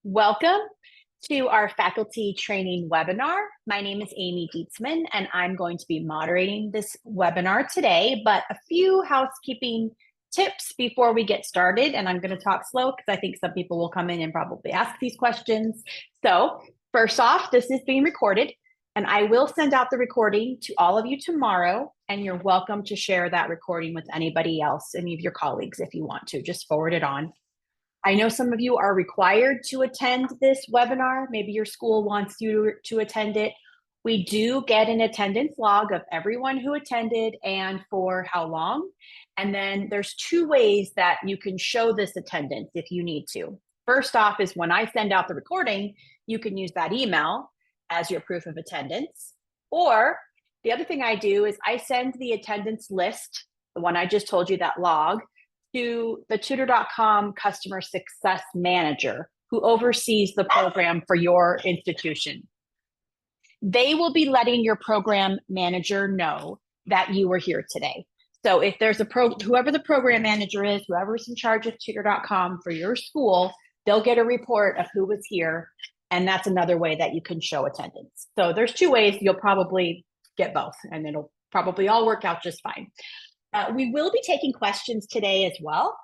Welcome to our faculty training webinar. My name is Amy Dietzman, and I'm going to be moderating this webinar today, but a few housekeeping tips before we get started, and I'm going to talk slow because I think some people will come in and probably ask these questions. So first off, this is being recorded, and I will send out the recording to all of you tomorrow, and you're welcome to share that recording with anybody else, any of your colleagues if you want to, just forward it on. I know some of you are required to attend this webinar. Maybe your school wants you to attend it. We do get an attendance log of everyone who attended and for how long. And then there's two ways that you can show this attendance if you need to. First off is when I send out the recording, you can use that email as your proof of attendance. Or the other thing I do is I send the attendance list, the one I just told you, that log, to the Tutor.com customer success manager who oversees the program for your institution. They will be letting your program manager know that you were here today. So if there's whoever the program manager is, whoever's in charge of Tutor.com for your school, they'll get a report of who was here. And that's another way that you can show attendance. So there's two ways. You'll probably get both, and it'll probably all work out just fine. We will be taking questions today as well.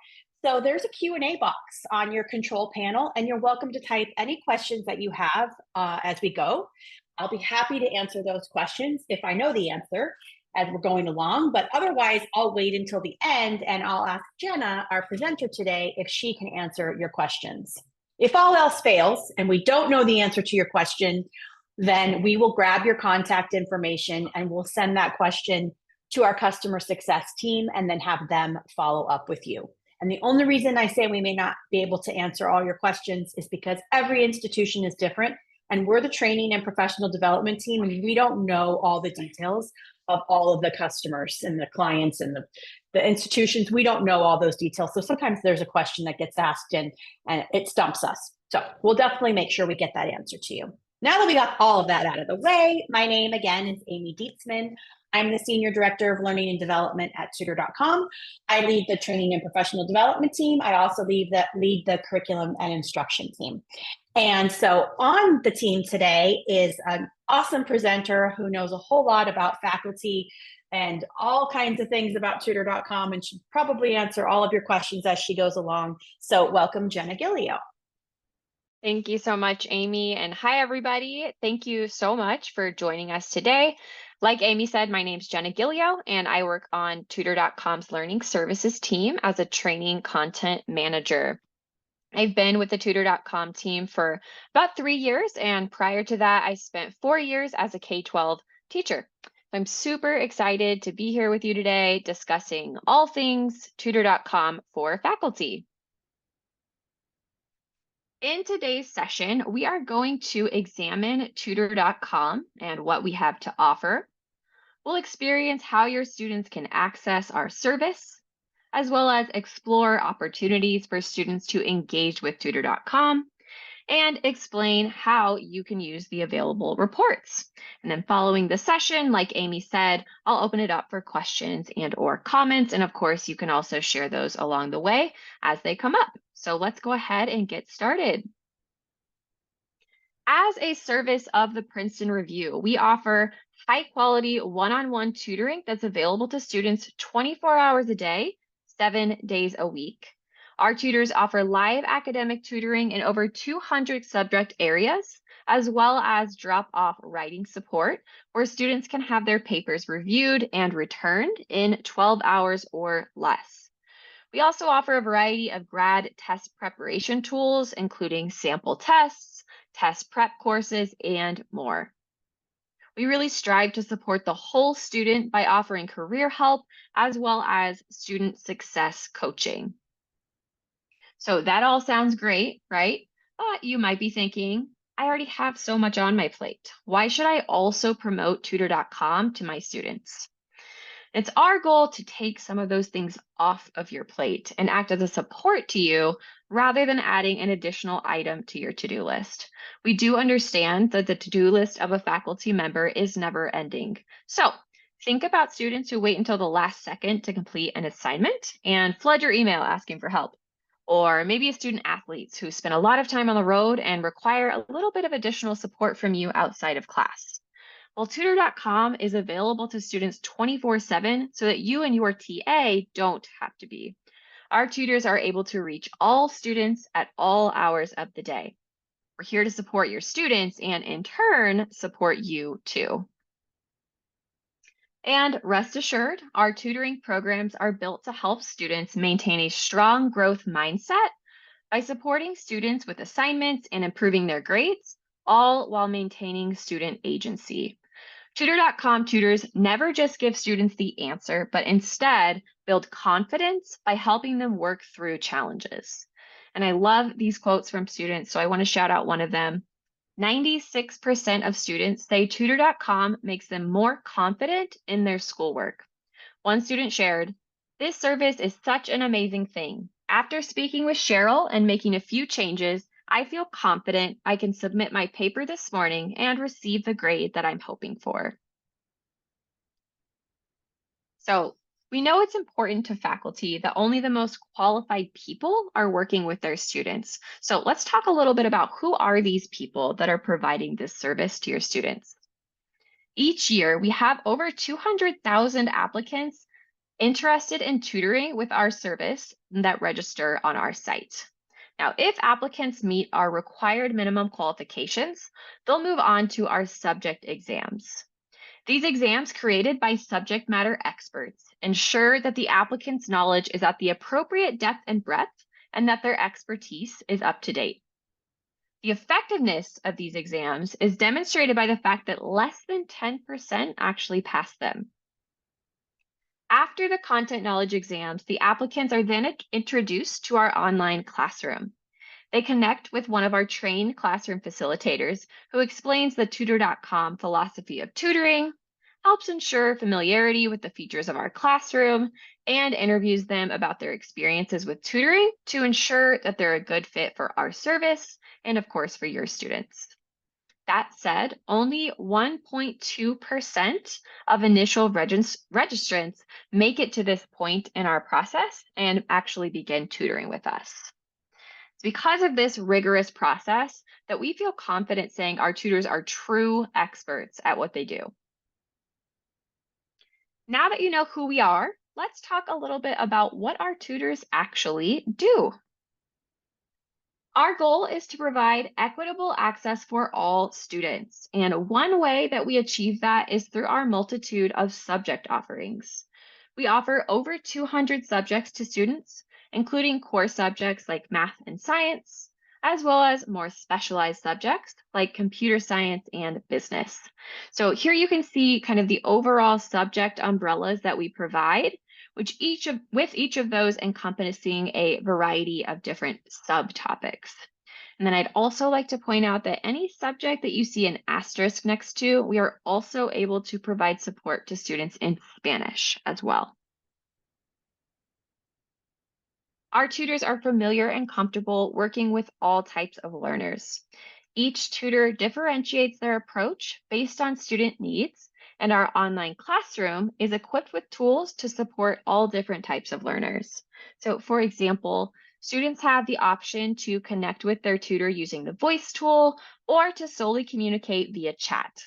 So there's a Q&A box on your control panel, and you're welcome to type any questions that you have as we go. I'll be happy to answer those questions if I know the answer as we're going along, but otherwise I'll wait until the end and I'll ask Jenna, our presenter today, if she can answer your questions. If all else fails and we don't know the answer to your question, then we will grab your contact information and we'll send that question to our customer success team and then have them follow up with you. And the only reason I say we may not be able to answer all your questions is because every institution is different, and we're the training and professional development team, and we don't know all the details of all of the customers and the clients and the institutions. We don't know all those details. So sometimes there's a question that gets asked and it stumps us. So we'll definitely make sure we get that answer to you. Now that we got all of that out of the way, my name again is Amy Dietzman. I'm the Senior Director of Learning and Development at Tutor.com. I lead the Training and Professional Development team. I also lead the Curriculum and Instruction team. And so on the team today is an awesome presenter who knows a whole lot about faculty and all kinds of things about Tutor.com, and should probably answer all of your questions as she goes along. So welcome, Jenna Gillio. Thank you so much, Amy. And hi, everybody. Thank you so much for joining us today. Like Amy said, my name's Jenna Gillio, and I work on Tutor.com's Learning Services team as a training content manager. I've been with the Tutor.com team for about 3 years, and prior to that, I spent 4 years as a K-12 teacher. I'm super excited to be here with you today discussing all things Tutor.com for faculty. In today's session, we are going to examine Tutor.com and what we have to offer. We'll experience how your students can access our service, as well as explore opportunities for students to engage with Tutor.com, and explain how you can use the available reports. And then following the session, like Amy said, I'll open it up for questions and/or comments. And of course, you can also share those along the way as they come up. So let's go ahead and get started. As a service of the Princeton Review, we offer high-quality one-on-one tutoring that's available to students 24 hours a day, 7 days a week. Our tutors offer live academic tutoring in over 200 subject areas, as well as drop-off writing support, where students can have their papers reviewed and returned in 12 hours or less. We also offer a variety of grad test preparation tools, including sample tests, test prep courses, and more. We really strive to support the whole student by offering career help as well as student success coaching. So that all sounds great, right? But you might be thinking, I already have so much on my plate. Why should I also promote Tutor.com to my students? It's our goal to take some of those things off of your plate and act as a support to you rather than adding an additional item to your to-do list. We do understand that the to-do list of a faculty member is never ending. So think about students who wait until the last second to complete an assignment and flood your email asking for help. or maybe a student athletes who spend a lot of time on the road and require a little bit of additional support from you outside of class. Well, Tutor.com is available to students 24/7 so that you and your TA don't have to be. Our tutors are able to reach all students at all hours of the day. We're here to support your students and in turn support you too. And rest assured, our tutoring programs are built to help students maintain a strong growth mindset by supporting students with assignments and improving their grades, all while maintaining student agency. Tutor.com tutors never just give students the answer, but instead build confidence by helping them work through challenges. And I love these quotes from students, so I want to shout out one of them. 96% of students say Tutor.com makes them more confident in their schoolwork. One student shared, "This service is such an amazing thing. After speaking with Cheryl and making a few changes, I feel confident I can submit my paper this morning and receive the grade that I'm hoping for." So we know it's important to faculty that only the most qualified people are working with their students. So let's talk a little bit about who are these people that are providing this service to your students. Each year, we have over 200,000 applicants interested in tutoring with our service that register on our site. Now, if applicants meet our required minimum qualifications, they'll move on to our subject exams. These exams, created by subject matter experts, ensure that the applicant's knowledge is at the appropriate depth and breadth and that their expertise is up to date. The effectiveness of these exams is demonstrated by the fact that less than 10% actually pass them. After the content knowledge exams, the applicants are then introduced to our online classroom. They connect with one of our trained classroom facilitators who explains the Tutor.com philosophy of tutoring, helps ensure familiarity with the features of our classroom, and interviews them about their experiences with tutoring to ensure that they're a good fit for our service and, of course, for your students. That said, only 1.2% of initial registrants make it to this point in our process and actually begin tutoring with us. It's because of this rigorous process that we feel confident saying our tutors are true experts at what they do. Now that you know who we are, let's talk a little bit about what our tutors actually do. Our goal is to provide equitable access for all students. And one way that we achieve that is through our multitude of subject offerings. We offer over 200 subjects to students, including core subjects like math and science, as well as more specialized subjects like computer science and business. So here you can see kind of the overall subject umbrellas that we provide, with each of those encompassing a variety of different subtopics. And then I'd also like to point out that any subject that you see an asterisk next to, we are also able to provide support to students in Spanish as well. Our tutors are familiar and comfortable working with all types of learners. Each tutor differentiates their approach based on student needs, and our online classroom is equipped with tools to support all different types of learners. So, for example, students have the option to connect with their tutor using the voice tool or to solely communicate via chat.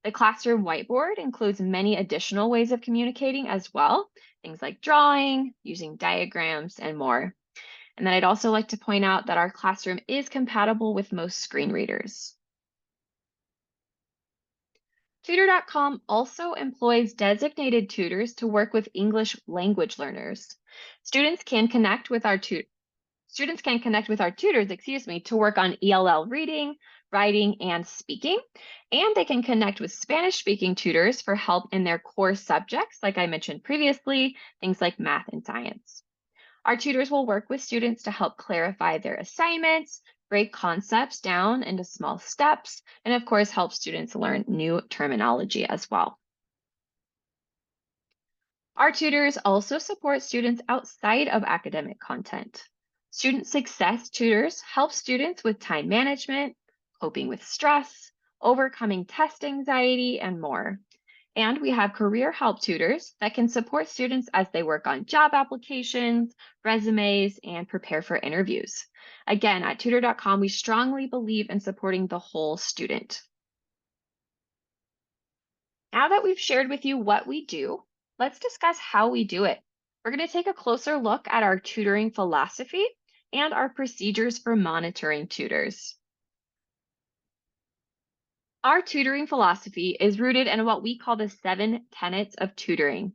The classroom whiteboard includes many additional ways of communicating as well, things like drawing, using diagrams, and more. And then I'd also like to point out that our classroom is compatible with most screen readers. Tutor.com also employs designated tutors to work with English language learners. Students can connect with our tutors, to work on ELL reading, writing, and speaking. And they can connect with Spanish-speaking tutors for help in their core subjects, like I mentioned previously, things like math and science. Our tutors will work with students to help clarify their assignments, break concepts down into small steps, and of course, help students learn new terminology as well. Our tutors also support students outside of academic content. Student success tutors help students with time management, coping with stress, overcoming test anxiety, and more. And we have career help tutors that can support students as they work on job applications, resumes, and prepare for interviews. Again, at Tutor.com, we strongly believe in supporting the whole student. Now that we've shared with you what we do, let's discuss how we do it. We're going to take a closer look at our tutoring philosophy and our procedures for monitoring tutors. Our tutoring philosophy is rooted in what we call the 7 tenets of tutoring.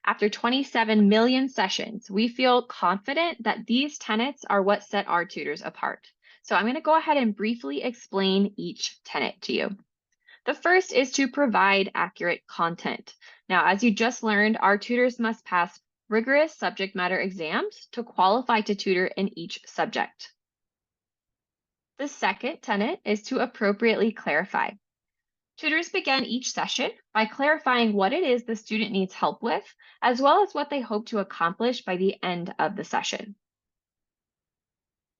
After 27 million sessions, we feel confident that these tenets are what set our tutors apart. So I'm going to go ahead and briefly explain each tenet to you. The first is to provide accurate content. Now, as you just learned, our tutors must pass rigorous subject matter exams to qualify to tutor in each subject. The second tenet is to appropriately clarify. Tutors begin each session by clarifying what it is the student needs help with, as well as what they hope to accomplish by the end of the session.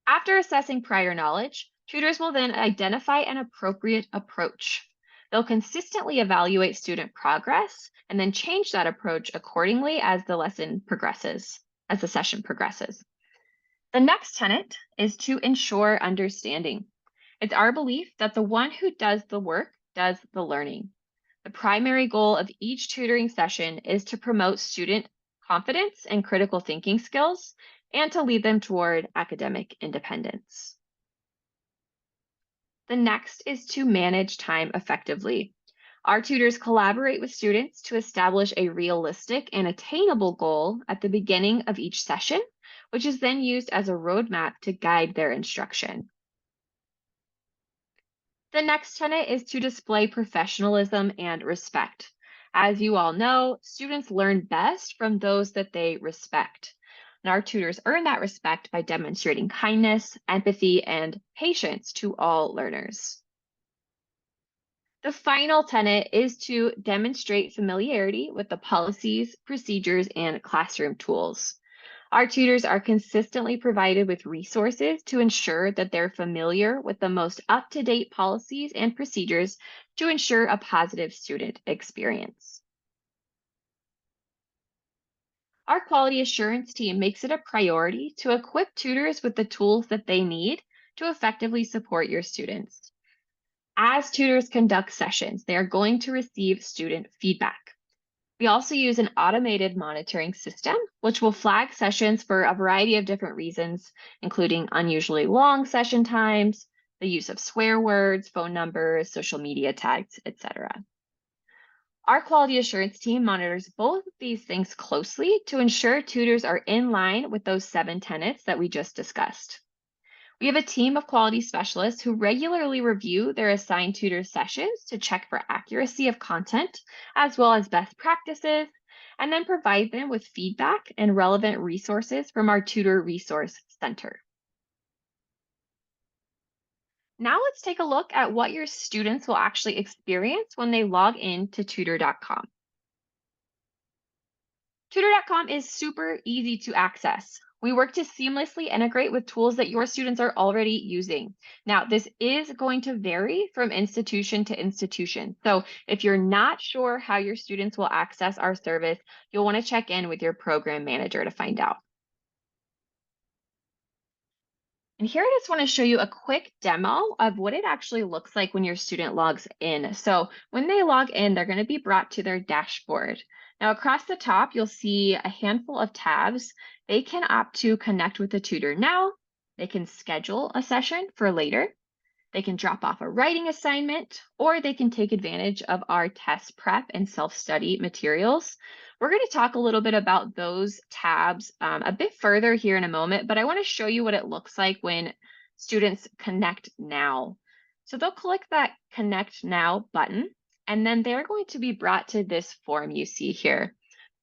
After assessing prior knowledge, tutors will then identify an appropriate approach. They'll consistently evaluate student progress and then change that approach accordingly as the lesson progresses, as the session progresses. The next tenet is to ensure understanding. It's our belief that the one who does the work does the learning. The primary goal of each tutoring session is to promote student confidence and critical thinking skills and to lead them toward academic independence. The next is to manage time effectively. Our tutors collaborate with students to establish a realistic and attainable goal at the beginning of each session, which is then used as a roadmap to guide their instruction. The next tenet is to display professionalism and respect. As you all know, students learn best from those that they respect. And our tutors earn that respect by demonstrating kindness, empathy, and patience to all learners. The final tenet is to demonstrate familiarity with the policies, procedures, and classroom tools. Our tutors are consistently provided with resources to ensure that they're familiar with the most up-to-date policies and procedures to ensure a positive student experience. Our quality assurance team makes it a priority to equip tutors with the tools that they need to effectively support your students. As tutors conduct sessions, they are going to receive student feedback. We also use an automated monitoring system, which will flag sessions for a variety of different reasons, including unusually long session times, the use of swear words, phone numbers, social media tags, etc. Our quality assurance team monitors both of these things closely to ensure tutors are in line with those 7 tenets that we just discussed. We have a team of quality specialists who regularly review their assigned tutor sessions to check for accuracy of content, as well as best practices, and then provide them with feedback and relevant resources from our Tutor Resource Center. Now let's take a look at what your students will actually experience when they log in to Tutor.com. Tutor.com is super easy to access. We work to seamlessly integrate with tools that your students are already using. Now, this is going to vary from institution to institution. So if you're not sure how your students will access our service, you'll want to check in with your program manager to find out. And here I just want to show you a quick demo of what it actually looks like when your student logs in. So when they log in, they're going to be brought to their dashboard. Now across the top, you'll see a handful of tabs. They can opt to connect with the tutor now. They can schedule a session for later. They can drop off a writing assignment, or they can take advantage of our test prep and self-study materials. We're going to talk a little bit about those tabs a bit further here in a moment, but I want to show you what it looks like when students connect now. So they'll click that Connect Now button, and then they're going to be brought to this form you see here.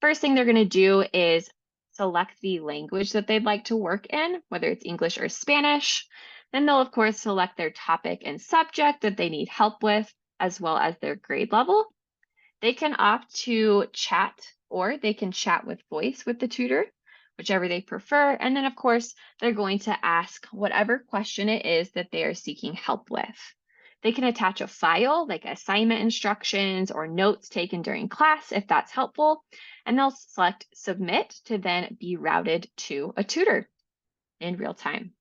First thing they're going to do is select the language that they'd like to work in, whether it's English or Spanish. Then they'll, of course, select their topic and subject that they need help with, as well as their grade level. They can opt to chat, or they can chat with voice with the tutor, whichever they prefer. And then, of course, they're going to ask whatever question it is that they are seeking help with. They can attach a file like assignment instructions or notes taken during class if that's helpful, and they'll select submit to then be routed to a tutor in real time.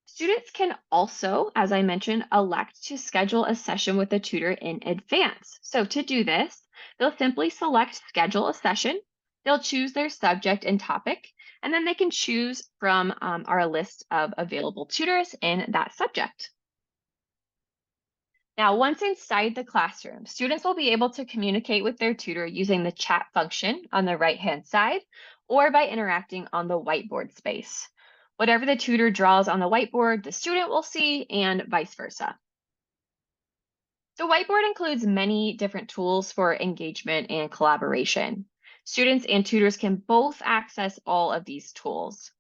Students can also, as I mentioned, elect to schedule a session with a tutor in advance. So to do this, they'll simply select schedule a session. They'll choose their subject and topic, and then they can choose from our list of available tutors in that subject. Now, once inside the classroom, students will be able to communicate with their tutor using the chat function on the right-hand side or by interacting on the whiteboard space. Whatever the tutor draws on the whiteboard, the student will see, and vice versa. The whiteboard includes many different tools for engagement and collaboration. Students and tutors can both access all of these tools.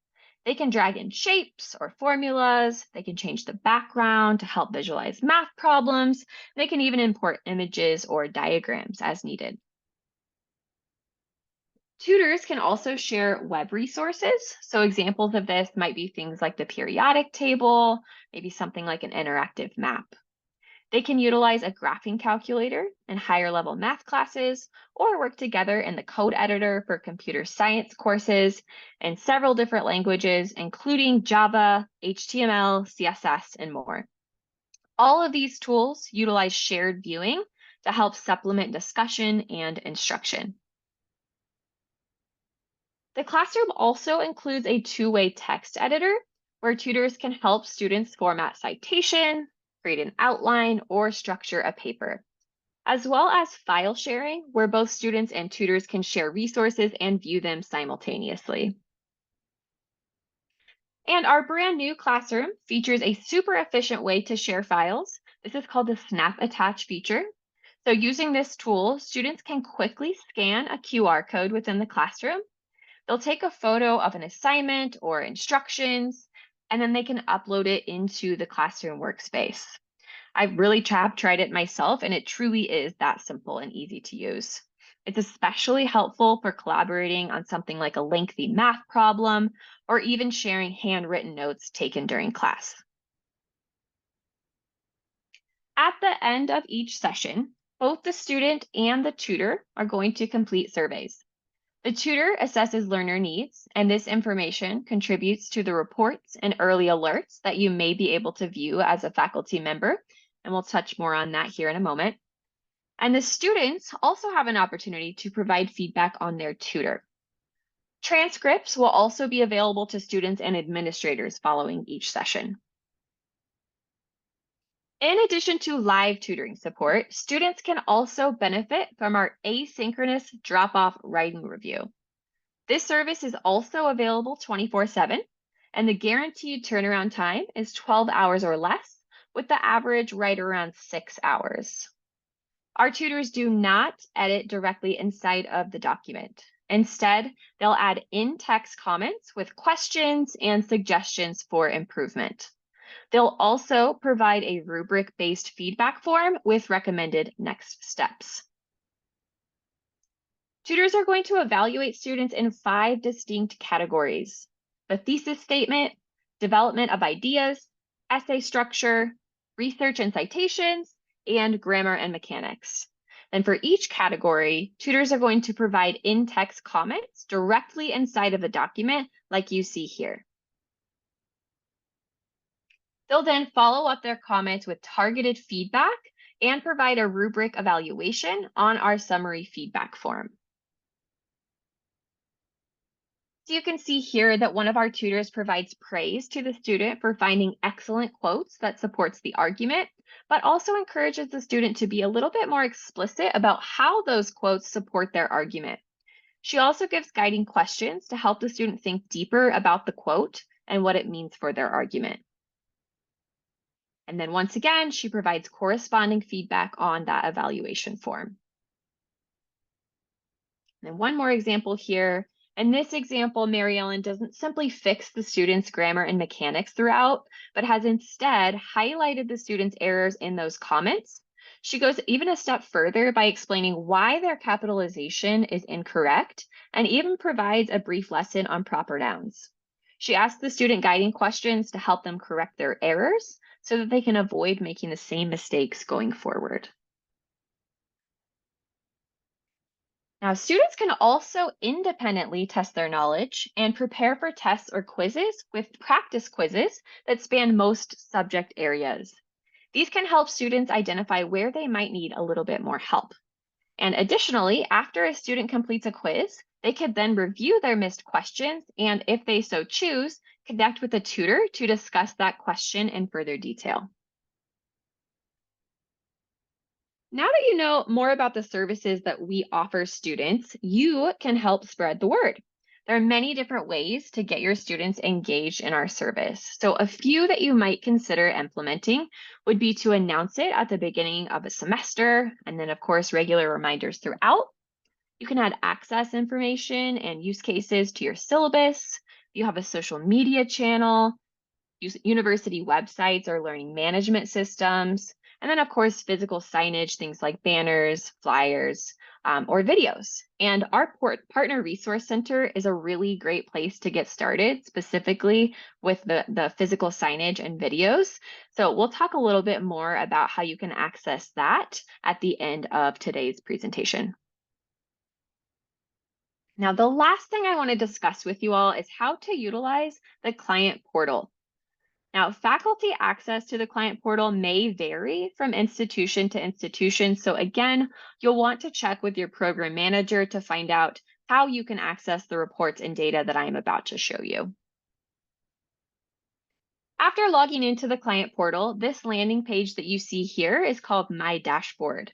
They can drag in shapes or formulas. They can change the background to help visualize math problems. They can even import images or diagrams as needed. Tutors can also share web resources. So examples of this might be things like the periodic table, maybe something like an interactive map. They can utilize a graphing calculator in higher level math classes or work together in the code editor for computer science courses in several different languages, including Java, HTML, CSS, and more. All of these tools utilize shared viewing to help supplement discussion and instruction. The classroom also includes a two-way text editor where tutors can help students format citation, create an outline, or structure a paper, as well as file sharing, where both students and tutors can share resources and view them simultaneously. And our brand new classroom features a super efficient way to share files. This is called the Snap Attach feature. So using this tool, students can quickly scan a QR code within the classroom. They'll take a photo of an assignment or instructions, and then they can upload it into the classroom workspace. I really have tried it myself, and it truly is that simple and easy to use. It's especially helpful for collaborating on something like a lengthy math problem or even sharing handwritten notes taken during class. At the end of each session, both the student and the tutor are going to complete surveys. The tutor assesses learner needs, and this information contributes to the reports and early alerts that you may be able to view as a faculty member, and we'll touch more on that here in a moment. And the students also have an opportunity to provide feedback on their tutor. Transcripts will also be available to students and administrators following each session. In addition to live tutoring support, students can also benefit from our asynchronous drop-off writing review. This service is also available 24/7, and the guaranteed turnaround time is 12 hours or less, with the average right around 6 hours. Our tutors do not edit directly inside of the document. Instead, they'll add in-text comments with questions and suggestions for improvement. They'll also provide a rubric-based feedback form with recommended next steps. Tutors are going to evaluate students in 5 distinct categories: the thesis statement, development of ideas, essay structure, research and citations, and grammar and mechanics. And for each category, tutors are going to provide in-text comments directly inside of the document like you see here. They'll then follow up their comments with targeted feedback and provide a rubric evaluation on our summary feedback form. So you can see here that one of our tutors provides praise to the student for finding excellent quotes that supports the argument, but also encourages the student to be a little bit more explicit about how those quotes support their argument. She also gives guiding questions to help the student think deeper about the quote and what it means for their argument. And then once again, she provides corresponding feedback on that evaluation form. And one more example here. In this example, Mary Ellen doesn't simply fix the student's grammar and mechanics throughout, but has instead highlighted the student's errors in those comments. She goes even a step further by explaining why their capitalization is incorrect and even provides a brief lesson on proper nouns. She asks the student guiding questions to help them correct their errors so that they can avoid making the same mistakes going forward. Now, students can also independently test their knowledge and prepare for tests or quizzes with practice quizzes that span most subject areas. These can help students identify where they might need a little bit more help. And additionally, after a student completes a quiz, they could then review their missed questions and, if they so choose, connect with a tutor to discuss that question in further detail. Now that you know more about the services that we offer students, you can help spread the word. There are many different ways to get your students engaged in our service. So, a few that you might consider implementing would be to announce it at the beginning of a semester, and then, of course, regular reminders throughout. You can add access information and use cases to your syllabus. You have a social media channel, use university websites or learning management systems, and then, of course, physical signage, things like banners, flyers, or videos. And our Partner Resource Center is a really great place to get started, specifically with the physical signage and videos. So we'll talk a little bit more about how you can access that at the end of today's presentation. Now, the last thing I want to discuss with you all is how to utilize the client portal. Now, faculty access to the client portal may vary from institution to institution. So again, you'll want to check with your program manager to find out how you can access the reports and data that I am about to show you. After logging into the client portal, this landing page that you see here is called My Dashboard.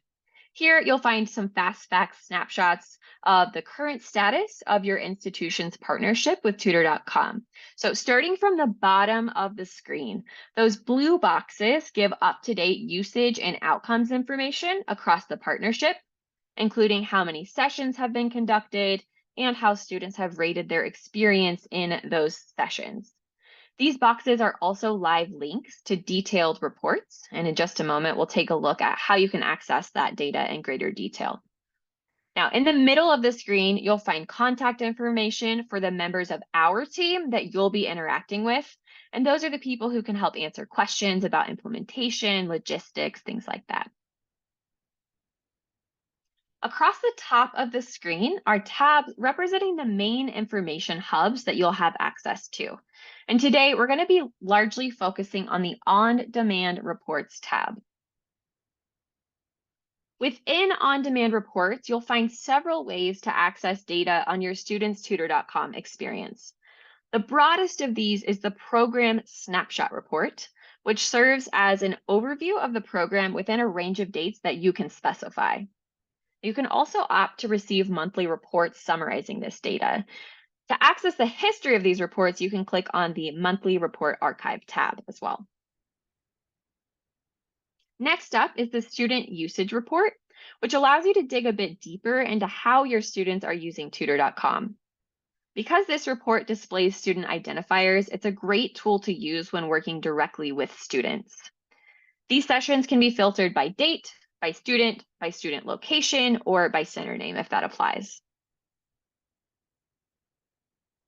Here, you'll find some fast facts snapshots of the current status of your institution's partnership with Tutor.com. So starting from the bottom of the screen, those blue boxes give up-to-date usage and outcomes information across the partnership, including how many sessions have been conducted and how students have rated their experience in those sessions. These boxes are also live links to detailed reports, and in just a moment, we'll take a look at how you can access that data in greater detail. Now, in the middle of the screen, you'll find contact information for the members of our team that you'll be interacting with, and those are the people who can help answer questions about implementation, logistics, things like that. Across the top of the screen are tabs representing the main information hubs that you'll have access to. And today we're going to be largely focusing on the On-Demand Reports tab. Within On-Demand Reports, you'll find several ways to access data on your students' Tutor.com experience. The broadest of these is the Program Snapshot Report, which serves as an overview of the program within a range of dates that you can specify. You can also opt to receive monthly reports summarizing this data. To access the history of these reports, you can click on the Monthly Report Archive tab as well. Next up is the Student Usage Report, which allows you to dig a bit deeper into how your students are using Tutor.com. Because this report displays student identifiers, it's a great tool to use when working directly with students. These sessions can be filtered by date, by student location, or by center name if that applies.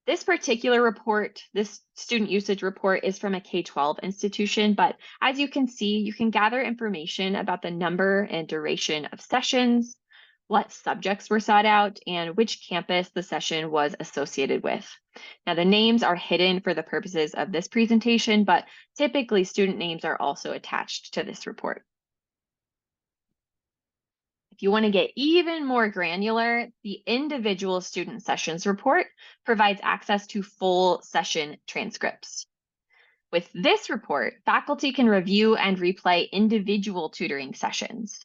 This particular report, this student usage report, is from a K-12 institution, but as you can see, you can gather information about the number and duration of sessions, what subjects were sought out, and which campus the session was associated with. Now, the names are hidden for the purposes of this presentation, but typically student names are also attached to this report. If you want to get even more granular, the Individual Student Sessions Report provides access to full session transcripts. With this report, faculty can review and replay individual tutoring sessions.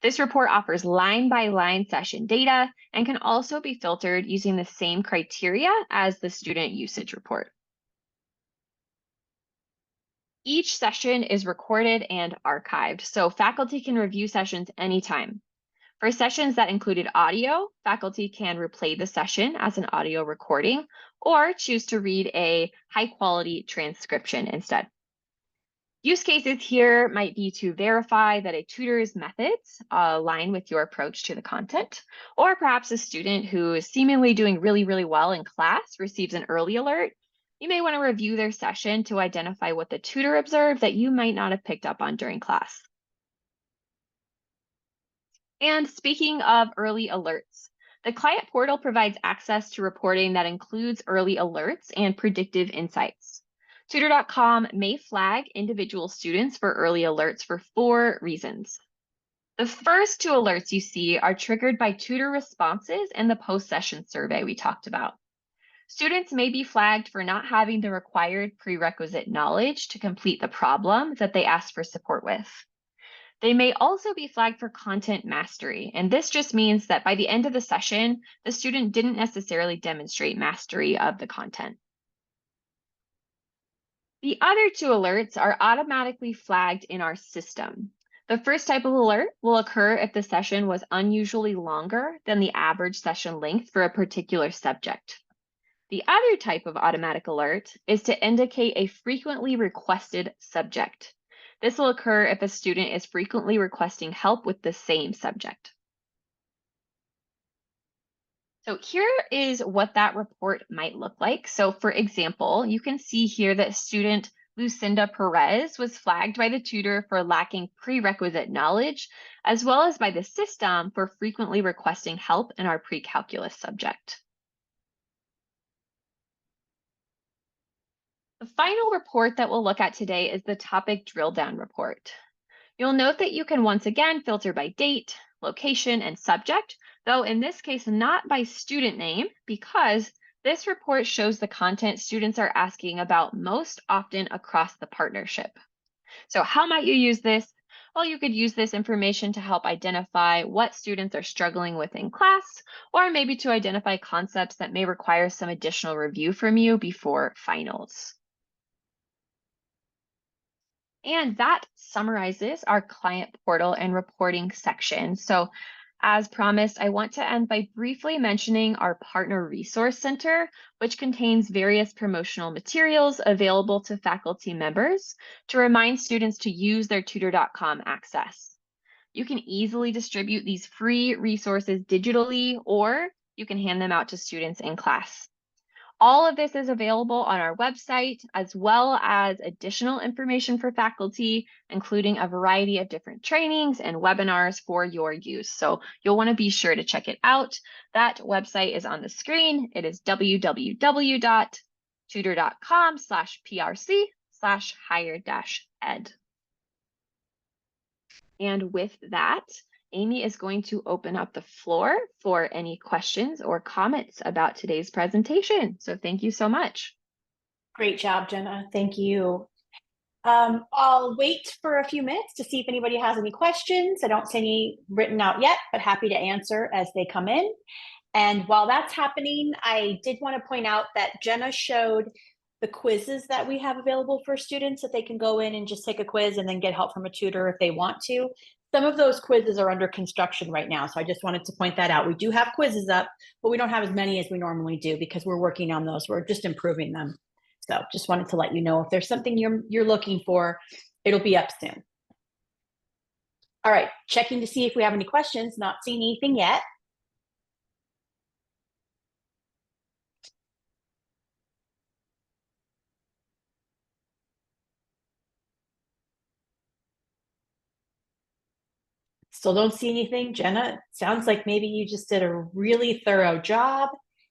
This report offers line-by-line session data and can also be filtered using the same criteria as the student usage report. Each session is recorded and archived, so faculty can review sessions anytime. For sessions that included audio, faculty can replay the session as an audio recording or choose to read a high-quality transcription instead. Use cases here might be to verify that a tutor's methods align with your approach to the content, or perhaps a student who is seemingly doing really well in class receives an early alert You may want to review their session to identify what the tutor observed that you might not have picked up on during class. And speaking of early alerts, the client portal provides access to reporting that includes early alerts and predictive insights. Tutor.com may flag individual students for early alerts for 4 reasons. The first 2 alerts you see are triggered by tutor responses in the post-session survey we talked about. Students may be flagged for not having the required prerequisite knowledge to complete the problem that they asked for support with. They may also be flagged for content mastery, and this just means that by the end of the session, the student didn't necessarily demonstrate mastery of the content. The other 2 alerts are automatically flagged in our system. The first type of alert will occur if the session was unusually longer than the average session length for a particular subject. The other type of automatic alert is to indicate a frequently requested subject. This will occur if a student is frequently requesting help with the same subject. So here is what that report might look like. So for example, you can see here that student Lucinda Perez was flagged by the tutor for lacking prerequisite knowledge, as well as by the system for frequently requesting help in our pre-calculus subject. The final report that we'll look at today is the topic drill down report. You'll note that you can once again filter by date, location, and subject, though in this case not by student name, because this report shows the content students are asking about most often across the partnership. So how might you use this? Well, you could use this information to help identify what students are struggling with in class, or maybe to identify concepts that may require some additional review from you before finals. And that summarizes our client portal and reporting section. So as promised, I want to end by briefly mentioning our Partner Resource Center, which contains various promotional materials available to faculty members to remind students to use their Tutor.com access. You can easily distribute these free resources digitally, or you can hand them out to students in class. All of this is available on our website, as well as additional information for faculty, including a variety of different trainings and webinars for your use. So you'll want to be sure to check it out. That website is on the screen. It is www.tutor.com/prc/higher-ed. And with that, Amy is going to open up the floor for any questions or comments about today's presentation. So thank you so much. Great job, Jenna. Thank you. I'll wait for a few minutes to see if anybody has any questions. I don't see any written out yet, but happy to answer as they come in. And while that's happening, I did want to point out that Jenna showed the quizzes that we have available for students that they can go in and just take a quiz and then get help from a tutor if they want to. Some of those quizzes are under construction right now, so I just wanted to point that out. We do have quizzes up, but we don't have as many as we normally do because we're working on those. We're just improving them. So just wanted to let you know if there's something you're looking for, it'll be up soon. All right, checking to see if we have any questions, not seeing anything yet. Still don't see anything. Jenna, sounds like maybe you just did a really thorough job.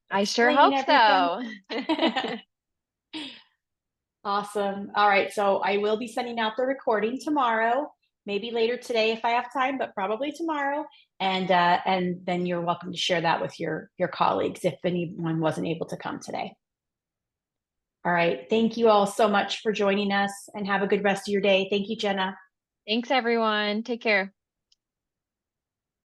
I sure hope so. Awesome. All right, so I will be sending out the recording tomorrow, maybe later today if I have time, but probably tomorrow. And then you're welcome to share that with your colleagues if anyone wasn't able to come today. All right, thank you all so much for joining us and have a good rest of your day. Thank you, Jenna. Thanks, everyone. Take care.